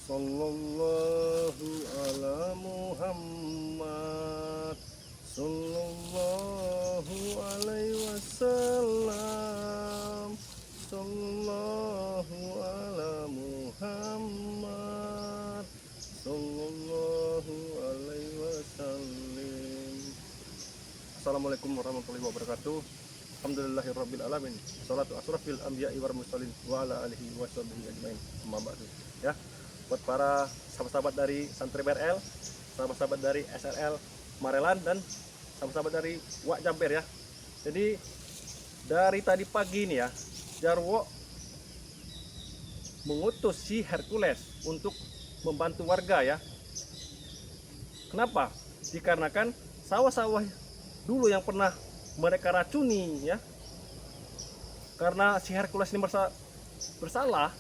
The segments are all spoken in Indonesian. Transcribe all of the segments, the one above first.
Sallallahu ala Muhammad, sallallahu alaihi wasallam, sallallahu ala Muhammad, sallallahu alaihi wasallam. Assalamualaikum warahmatullahi wabarakatuh. Alhamdulillahirabbil alamin. Shalatu asrafil anbiya'i wal mursalin wa ala alihi washabihi ajmain. Amma ba'du. Ya. Buat para sahabat-sahabat dari Santri BRL, sahabat-sahabat dari SRL Marelan, dan sahabat-sahabat dari Wak Jaber ya. Jadi dari tadi pagi ini ya, Jarwo mengutus si Hercules untuk membantu warga ya. Kenapa? Dikarenakan sawah-sawah dulu yang pernah mereka racuni ya. Karena si Hercules ini bersalah,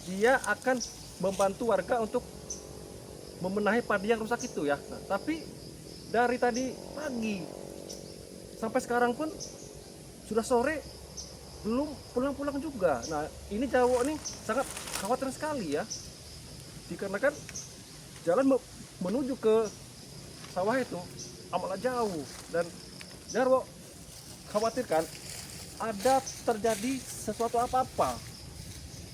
dia akan membantu warga untuk membenahi padi yang rusak itu ya. Nah, tapi dari tadi pagi sampai sekarang pun sudah sore belum pulang-pulang juga. Nah, ini Jarwo ini sangat khawatir sekali ya, dikarenakan jalan menuju ke sawah itu amatlah jauh, dan Jarwo khawatirkan ada terjadi sesuatu apa-apa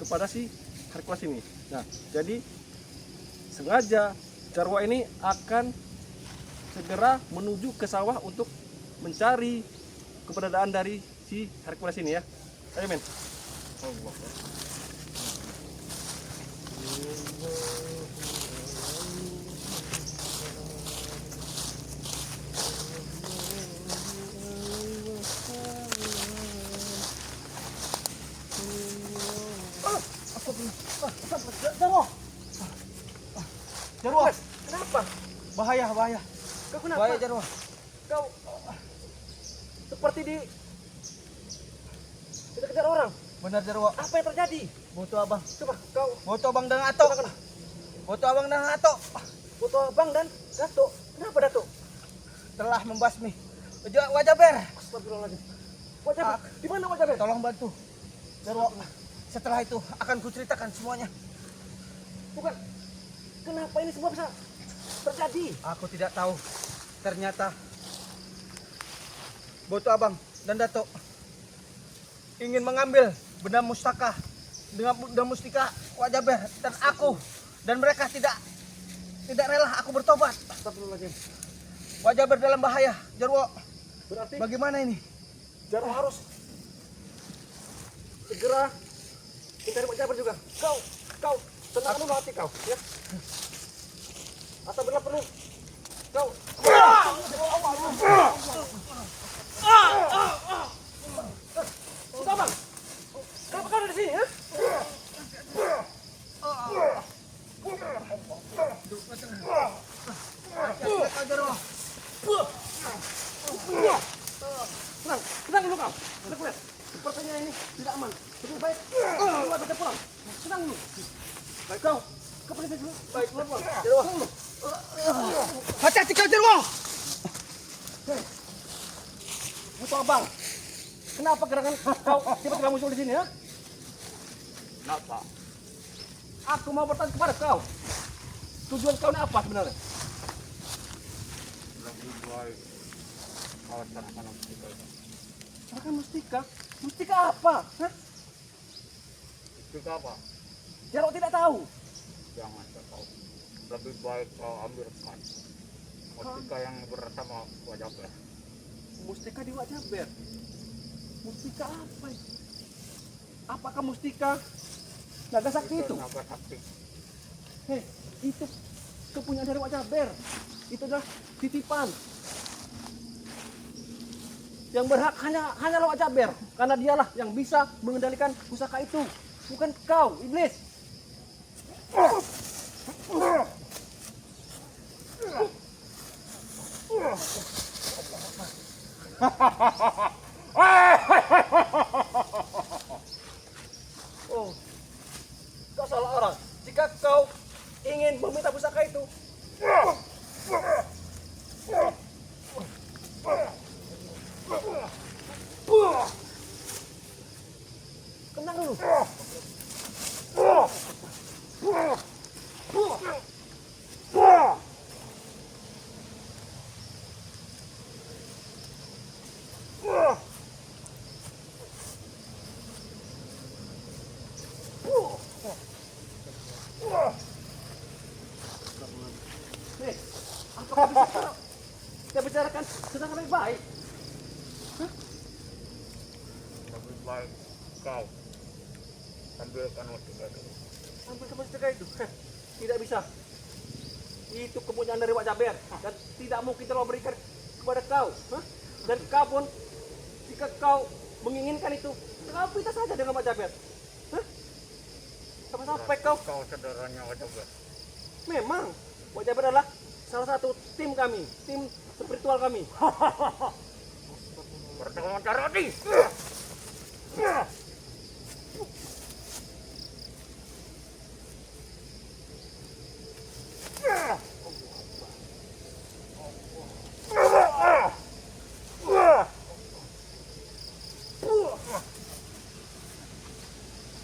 kepada si Hercules ini. Nah, jadi sengaja Jarwo ini akan segera menuju ke sawah untuk mencari keberadaan dari si Hercules ini ya. Ayo men. Allah. Jarwo, Kenapa? bahaya. Kau kenapa? Bahaya Jarwo. Kau seperti dikejar orang. Benar Jarwo. Apa yang terjadi? Boto abang. Coba kau. Boto abang dan Ato. Boto abang dan Ato Foto abang dan Dato. Kenapa Dato? telah membasmi Wajah Ber. Astagfirullahaladzim. Wajah di mana Wajah Ben? Tolong bantu Jarwo. Setelah itu akan kuceritakan semuanya. Bukan. Kenapa ini semua bisa terjadi? Aku tidak tahu. Ternyata Boto abang dan Dato ingin mengambil benda mustaka dengan benda mustika Wajah Ber dan aku, dan mereka tidak rela aku bertobat. Astagfirullahaladzim. Wajah Ber dalam bahaya Jarwo. Berarti Bagaimana ini? Jarwo harus segera mencari Wajah Ben juga. Kau tenangkan dulu hati kau ya. Atau benar perlu kau. Sudah bang. Kenapa kau ada di sini ya? Jarwo. Tenang dulu kau. Hercules. Sepertinya ini tidak aman. Lebih baik keluar saja pulang. Tenang dulu. Baik kau pergi dulu. Baik keluar. Jarwo. Hati-hati kau Jarwo. Butuh abang. Kenapa gerangan kau tiba-tiba muncul di sini ya? Kenapa? Aku mau bertanya kepada kau. Tujuan kau ini apa sebenarnya? Lebih baik kau serahkan mustika itu. Serahkan mustika? Mustika apa? Hah? Mustika apa? Jarwo tidak tahu. Jangan kau. Lebih baik kau ambilkan mustika yang bersama Wajah Ber. Mustika di Wajah Ber. Mustika apa itu? Apakah mustika naga sakti itu? Naga sakti. Hei, itu kepunyaan dari Wajah Ber. Itu adalah titipan. Yang berhak hanyalah Wajah Ber, karena dialah yang bisa mengendalikan pusaka itu, bukan kau, iblis. Oh, kau salah orang. Jika kau ingin meminta pusaka itu, tenang dulu. Hei, apakah bisa kita bicarakan sedang baik-baik? Lebih baik kau ambilkan mustika itu. Sampai ke mustika itu? Tidak bisa. Itu kepunyaan dari Wak Jaber dan tidak mungkin terlalu berikan kepada kau. Dan kau pun, jika kau menginginkan itu, kau pinta saja dengan Wak Jaber. Sampai kau. Kau saudaranya Wak Jaber. Memang Wak Jaber adalah salah satu tim kami, tim spiritual kami. Pertolongan Carodi.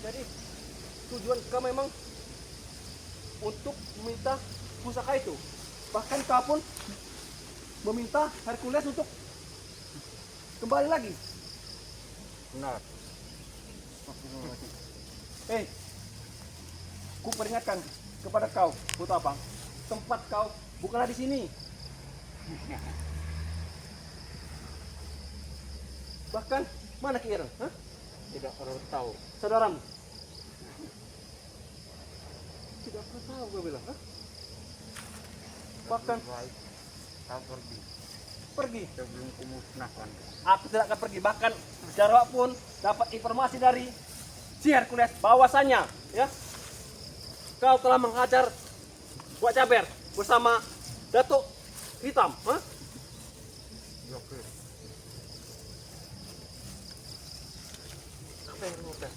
Jadi tujuan kau memang untuk meminta pusaka itu. Bahkan kau pun meminta Hercules untuk kembali lagi. Benar. Hei, ku peringatkan kepada kau, Putra Pang, tempat kau bukanlah di sini. Bahkan mana Ki Ireng? Tidak perlu tahu. Saudaramu? Tidak perlu tahu gue bilang. Bahkan Lebih baik kau pergi pergi. sebelum kumusnahkan. Aku tidak akan pergi. Bahkan Jarwa pun dapat informasi dari si Hercules bahwasanya ya kau telah menghajar Wak Jaber bersama Datuk Hitam. Ya, oke. Apa yang kamu tes?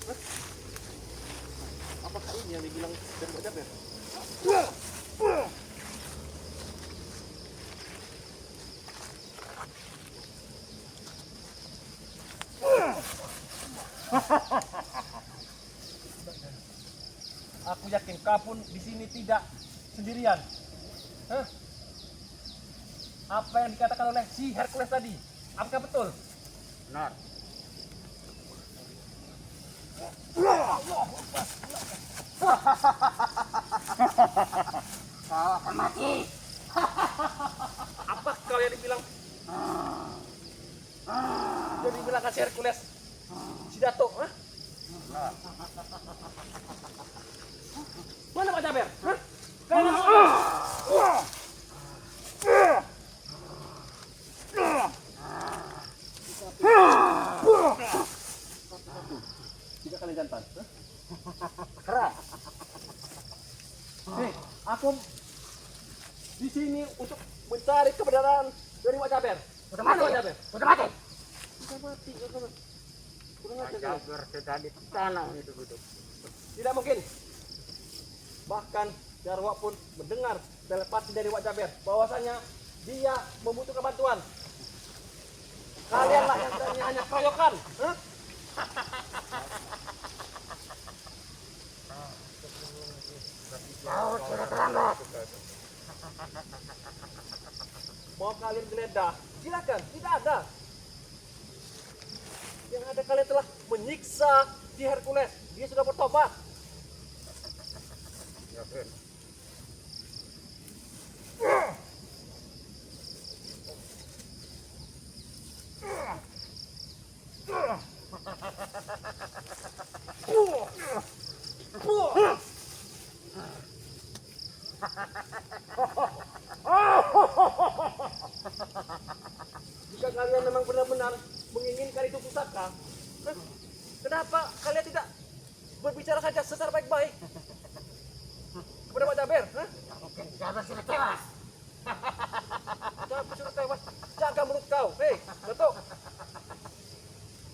Apakah ini yang dibilang dari Wak Jaber? Aku yakin kau pun di sini tidak sendirian. Apa yang dikatakan oleh si Hercules tadi, apakah betul? Benar. Kau akan mati. Apa kau yang dibilang? Jadi dibilang si Hercules, si Datuk, Mana Pak Jaber? Kau tiga kali jantan. Keras. Hei, aku di sini untuk mencari kebenaran dari Wak Jaber. Mana Wak Jaber? Sudah mati. Sudah mati. Wak Jaber sudah di tanah itu duduk. Tidak mungkin. Bahkan Jarwa pun mendengar telepati dari Wak Jaber bahwasanya dia membutuhkan bantuan. Kalianlah yang hanya keroyokan. Kau sudah terlambat. Mau kalian geledah, silakan. Tidak ada. Yang ada kalian telah menyiksa si Hercules. Dia sudah bertobat. Yakin. Jika kalian memang benar-benar menginginkan itu pusaka, kenapa kalian tidak berbicara saja secara baik-baik kepada Pak Jaber? Mungkin Jaber sudah tewas. Jaber sudah tewas. Jaga mulut kau. Hei, Datuk.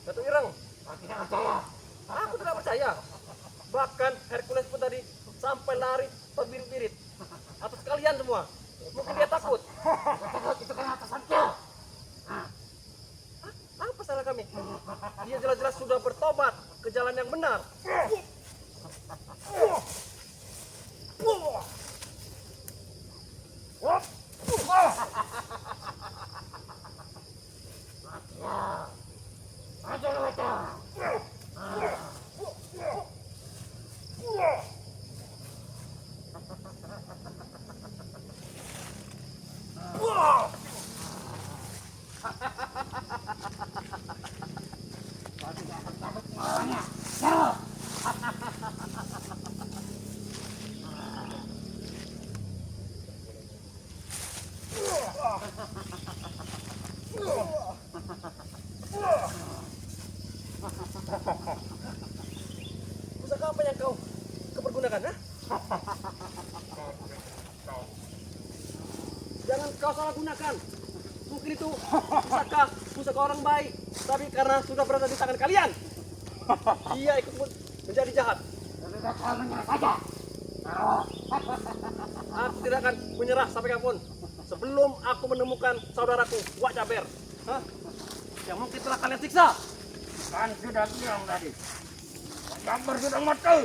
Datuk Ireng. Kau tidak percaya. Aku tidak percaya. Bahkan Hercules pun tadi sampai lari terbirit-birit atas kalian semua. Mungkin dia takut. Itu kan atasanku. Apa salah kami? Dia jelas-jelas sudah bertobat ke jalan yang benar. jangan kau salah gunakan. Mungkin itu pusaka orang baik, tapi karena sudah berada di tangan kalian, dia ikut menjadi jahat. Lebih baik kau menyerah saja. Aku tidak akan menyerah sampai kapanpun sebelum aku menemukan saudaraku Wak Jaber. Hah? Yang mungkin telah kalian siksa. Kan sudah bilang tadi. Jabar sudah mati.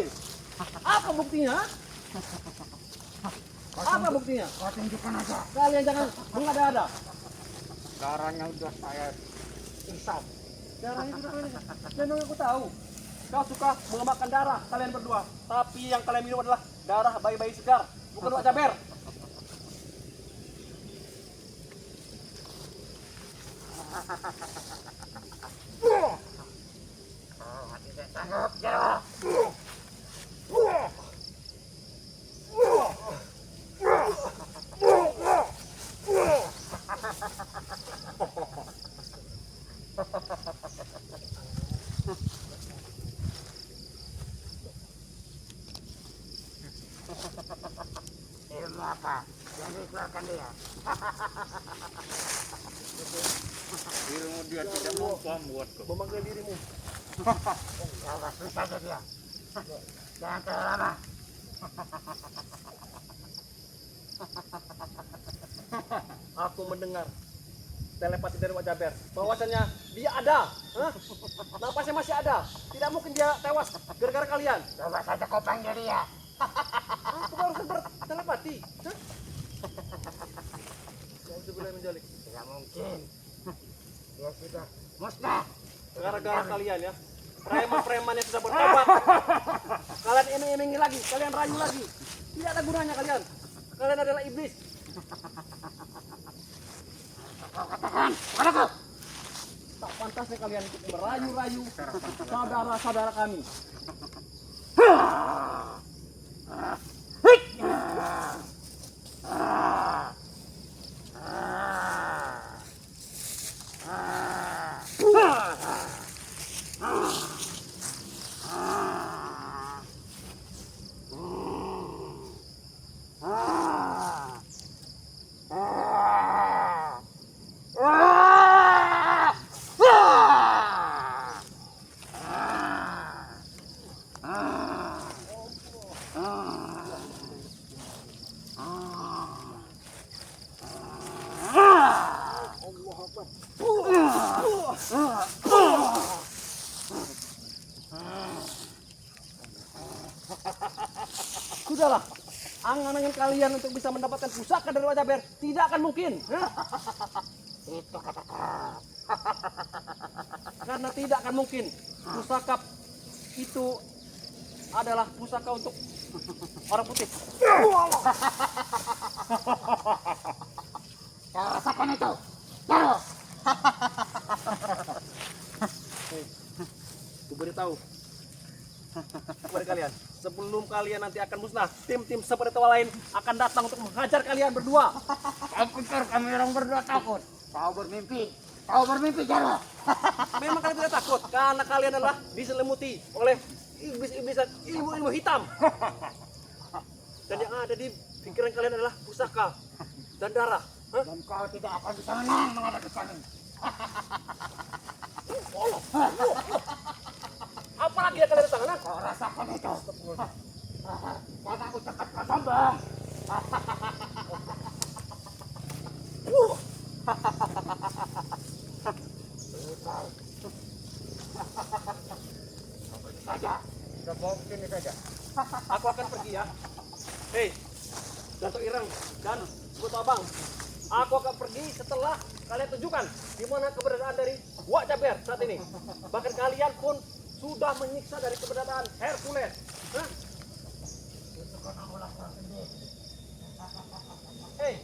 Apa buktinya? Apa buktinya? Kau tunjukkan aja. Kalian jangan mengada-ada. Darahnya sudah saya hisap. Darahnya sudah kalian. Dan aku tahu. Kau suka mengemakan darah kalian berdua. Tapi yang kalian minum adalah darah bayi-bayi segar. Bukan Wak Jaber. Tidak sanggup, Jarwo. Ilmu apa? Yang dikeluarkan dia. Ilmu dia tidak mampu membuatku. Memanggil dirimu. Ya Allah, susah saja dia. Jangan terlalu lama. Aku mendengar telepati dari Wak Jaber bahwasanya dia ada. Hah? Napasnya masih ada. Tidak mungkin dia tewas gara-gara kalian. Coba saja kau panggil dia. Aku baru bertelepati. Hah? Alhamdulillah menjalik. Tidak mungkin. Dia sudah musnah. Gara-gara kalian ya. Preman-preman yang sudah bertobat. Kalian iming-imingi lagi, kalian rayu lagi. Tidak ada gunanya kalian. Kalian adalah iblis. Kau katakan padaku. Tak pantasnya kalian untuk merayu-rayu saudara-saudara kami. Sudahlah, angan-angan kalian untuk bisa mendapatkan pusaka dari Wak Jaber tidak akan mungkin. Itu katakan. Karena tidak akan mungkin pusaka itu adalah pusaka untuk orang putih. Kau rasakan itu. Jarwo. Aku beritahu kepada kalian, sebelum kalian nanti akan musnah, tim-tim seperti lain akan datang untuk menghajar kalian berdua. Kau pikir kami orang berdua takut? Kau bermimpi. Kau bermimpi, Jarwo. Memang kalian tidak takut karena kalian adalah diselimuti oleh iblis-iblis dan ilmu-ilmu hitam. Dan yang ada di pikiran kalian adalah pusaka dan darah. Hah? Dan kau tidak akan bisa menang menghadapi kami. Apalagi yang kalian datang, Kau rasakan itu. Karena ucapan kau sombong. Saja. Sudah bawa ke sini saja. Aku akan pergi ya. Hei, Datuk Ireng dan Buto Abang, aku akan pergi setelah kalian tunjukkan di mana keberadaan dari Wak Jaber saat ini. Bahkan kalian pun sudah menyiksa dari keberadaan Hercules. Hah? Hei,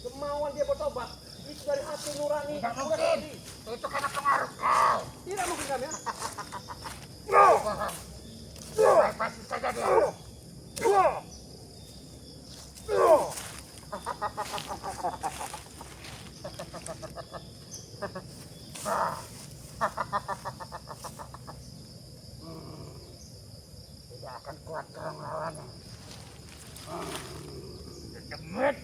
kemauan dia bertobat itu dari hati nurani. Tidak mungkin. Itu karena pengaruh kau. Tidak mungkin kami ya. Baik, pasti saja dia. Tidak akan kuat kau melawannya. Demit.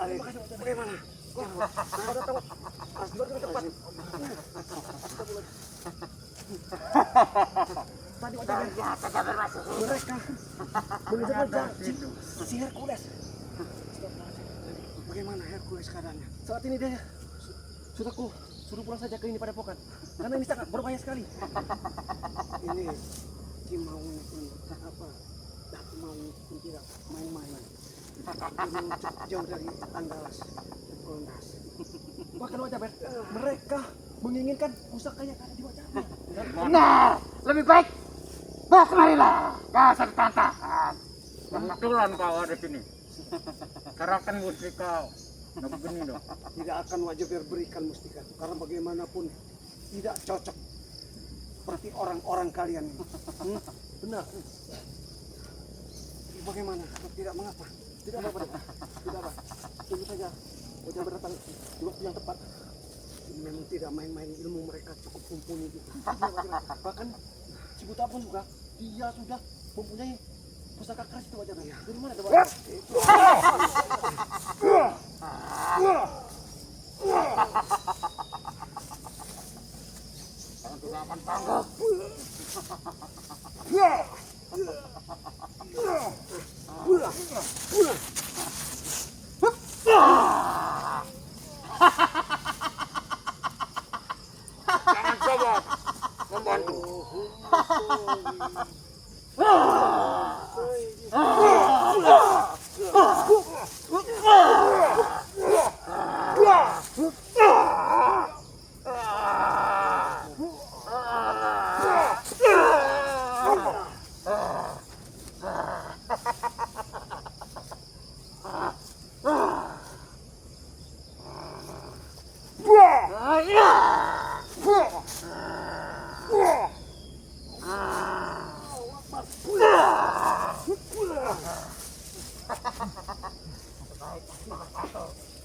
Bagaimana? Kau datang juga tepat. Tadi Wak Jaber, mereka mengejar si Hercules. Bagaimana Hercules keadaannya? Saat ini dia sudah suruh pulang saja ke ini pada pokan. Karena ini sangat berbahaya sekali. Ini Kimau pun apa? Tak mau pun tidak main-main. Ini cukup jauh dari Andalas, Kondas. Bahkan Wak Jaber, mereka menginginkan pusaka yang ada di Wak Jaber. Benar, lebih baik bah kemarilah, dasar tanta. Kebetulan kau ada sini. Kerahkan mustika. Nah begini dong. Tidak akan Wak Jaber berikan mustika itu karena bagaimanapun tidak cocok seperti orang-orang kalian ini. Benar. Bagaimana? Tidak mengapa. Tidak apa-apa. Tidak apa. Tunggu saja. Wak Jaber datang di waktu yang tepat. Ini memang tidak main-main, ilmu mereka cukup mumpuni juga. Bahkan si Buta pun juga dia sudah mempunyai pusaka keras itu Wak Jaber. Dari mana ada Wak Jaber? Kau tidak akan tangguh. Jangan coba membantu.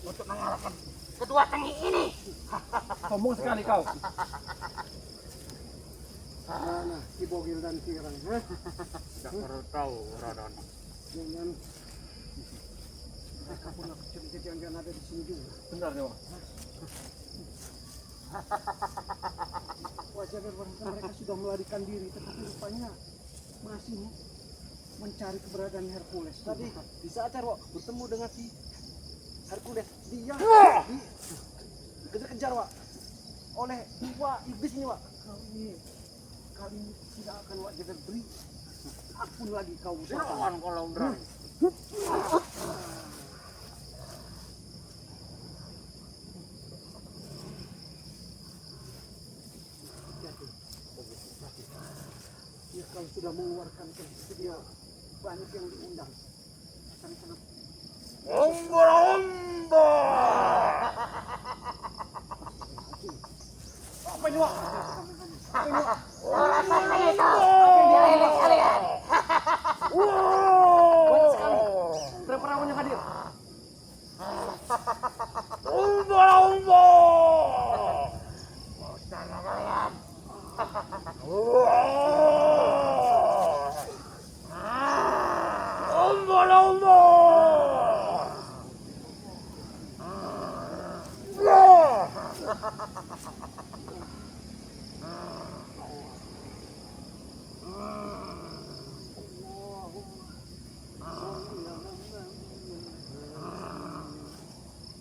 Untuk mengalahkan kedua tangi ini. Sombong sekali kau. Mana Ki Bogil dan Kirang? Tidak perlu tahu, Radana. Jangan mereka pun aku curiga jangan ada di sini juga. Benar Dewa. Wak Jaber barangkali mereka sudah melarikan diri, tetapi rupanya masih mencari keberadaan Hercules. Tadi di saat Wak bertemu dengan si Hercules, dia dikejar-kejar Wak oleh dua iblis ini Wak. Kali ini tidak akan Wak Jaber beri ampun lagi kau Tidak usahakan. akan kalau berani. Ya kalau sudah mengeluarkan dia banyak yang diundang. Sana-sana. Ombo. Apa ini Wak? Banyak sekali perawan yang hadir. Ombo. Sana kalian. Ombo.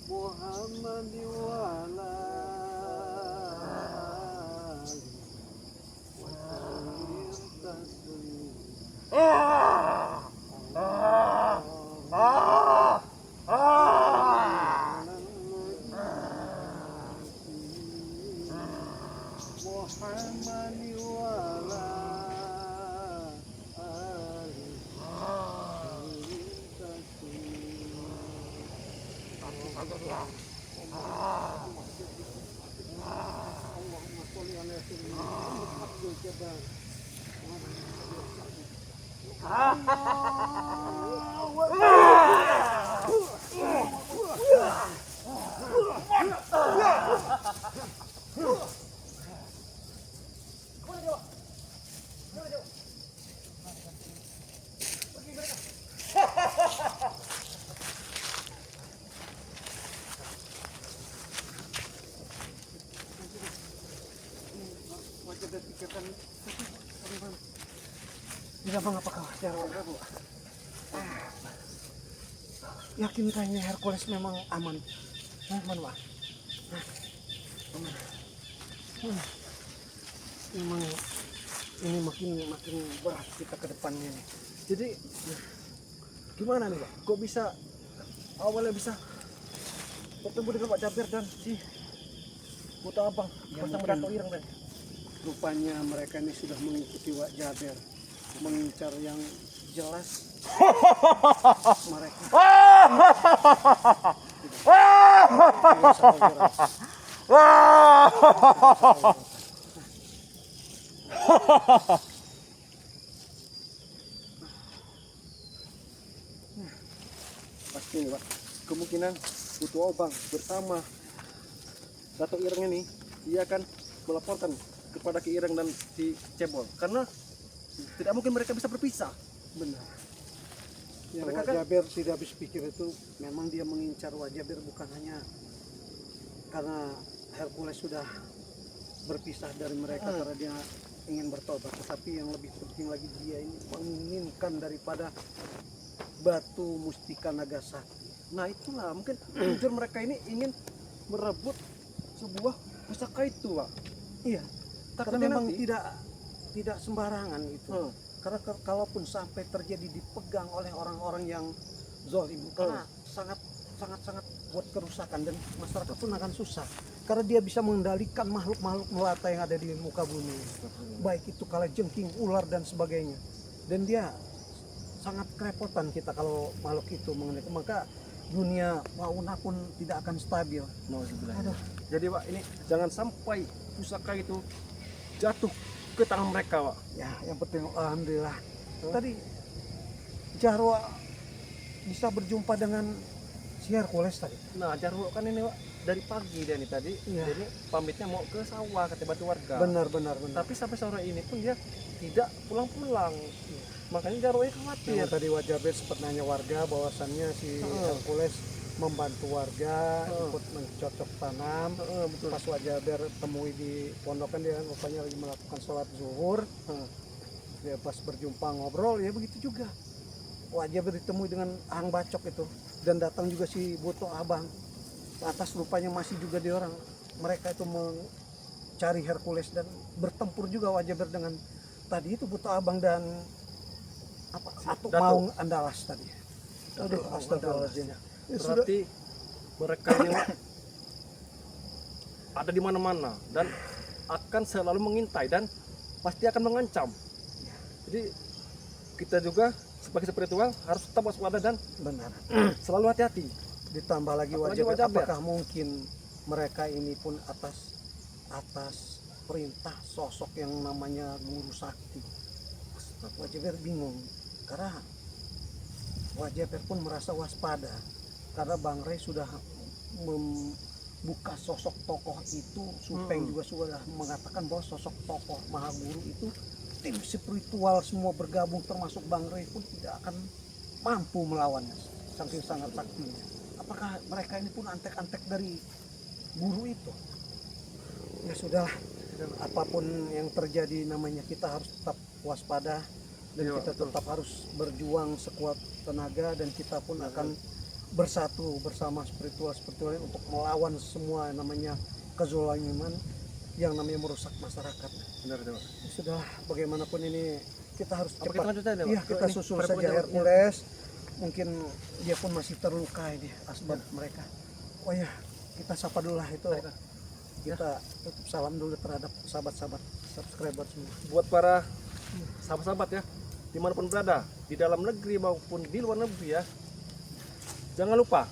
Muhammad wala sudah pikirkan. Tidak mengapa khawatir, Bu. Yakinkah ini Hercules memang aman? Aman, Pak. Aman. Memang ini makin berat kita ke depannya nih. Jadi gimana nih, Pak? Kok bisa awalnya bisa bertemu dengan Pak Jabir dan si Buta Abang bersama Dato' Ireng tadi? Rupanya mereka ini sudah mengikuti Wak Jaber, mengincar yang jelas. Mereka Pasti nih, Pak. Kemungkinan Butuh Obang bersama Dato' Ireng ini dia akan melaporkan kepada Ki Ireng dan si Cebol karena tidak mungkin mereka bisa berpisah. benar. Ya, Mereka Wak kan- Jaber tidak habis pikir itu memang dia mengincar Wak Jaber bukan hanya karena Hercules sudah berpisah dari mereka karena dia ingin bertobat, tetapi yang lebih penting lagi dia ini menginginkan daripada batu mustika Nagasaki. Nah itulah mungkin tujuan mereka ini ingin merebut sebuah pusaka itu, Pak. Iya, karena Takutnya memang nanti- tidak sembarangan itu. Hmm. Karena kalaupun sampai terjadi dipegang oleh orang-orang yang zolim, karena sangat buat kerusakan dan masyarakat pun akan susah. Karena dia bisa mengendalikan makhluk-makhluk melata yang ada di muka bumi, baik itu kalajengking, ular dan sebagainya. Dan dia sangat kerepotan kita kalau makhluk itu mengendalikan. Maka dunia fauna pun tidak akan stabil. Aduh. Jadi Pak ini jangan sampai pusaka itu jatuh ke tangan mereka, Pak. Ya, yang penting alhamdulillah. Tadi Jarwo bisa berjumpa dengan si Hercules tadi. Nah Jarwo kan ini, Pak, dari pagi dia nih tadi. Iya. Dia ini pamitnya mau ke sawah ke bantu warga. Benar. Tapi sampai sore ini pun dia tidak pulang-pulang. Makanya Jarwo ini khawatir. Yang tadi Wajaber sempat nanya warga bahwasannya si Hercules membantu warga ikut mencocok tanam. Betul. Pas Wajaber temui di pondokan dia kan rupanya lagi melakukan sholat zuhur. Dia pas berjumpa ngobrol ya begitu juga. Wajaber ditemui dengan Hang Bacok itu dan datang juga si Buto Abang. Atas rupanya masih juga di orang mereka itu mencari Hercules dan bertempur juga Wajaber dengan tadi itu Buto Abang dan apa atau Dato'. Maung Andalas tadi. Aduh, Dato' astagfirullahaladzim. Ya, sudah. Berarti mereka ini ada di mana-mana dan akan selalu mengintai dan pasti akan mengancam. Jadi kita juga sebagai spiritual harus tetap waspada dan Benar. selalu hati-hati. Ditambah lagi Apalagi Wajaber, Wajaber. apakah mungkin mereka ini pun atas perintah sosok yang namanya Guru Sakti. Wajaber bingung karena Wajaber pun merasa waspada karena Bang Rey sudah membuka sosok tokoh itu. Supeng juga sudah mengatakan bahwa sosok tokoh Maha Guru itu tim spiritual semua bergabung termasuk Bang Rey pun tidak akan mampu melawannya saking sangat saktinya. Apakah mereka ini pun antek-antek dari guru itu? Ya sudahlah, apapun yang terjadi namanya kita harus tetap waspada dan Iya, kita betul. tetap harus berjuang sekuat tenaga dan kita pun akan bersatu bersama spiritual untuk melawan semua namanya kezaliman yang namanya merusak masyarakat. Benar, Pak. Ya sudahlah, bagaimanapun ini kita harus Apa kita cepat. lanjut aja, Pak? Iya, Ke kita ini, susul pada saja pokoknya, Hercules. Mungkin dia pun masih terluka ini asbab mereka. Oh ya, kita sapa dulu lah itu. Kita tutup salam dulu terhadap sahabat-sahabat subscriber semua. Buat para sahabat-sahabat ya, dimanapun berada, di dalam negeri maupun di luar negeri ya, jangan lupa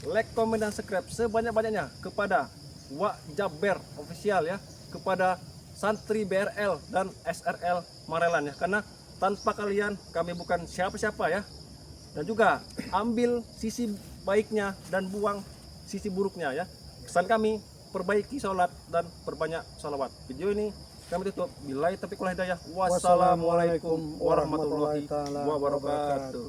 like, komen, dan subscribe sebanyak-banyaknya kepada Wak Jaber Official ya, kepada Santri BRL dan SRL Marelan ya, karena tanpa kalian kami bukan siapa-siapa ya. Dan juga ambil sisi baiknya dan buang sisi buruknya ya. Pesan kami, perbaiki sholat dan perbanyak sholawat. Video ini kami tutup. Billahi taufiq wal hidayah. Wassalamualaikum warahmatullahi wabarakatuh.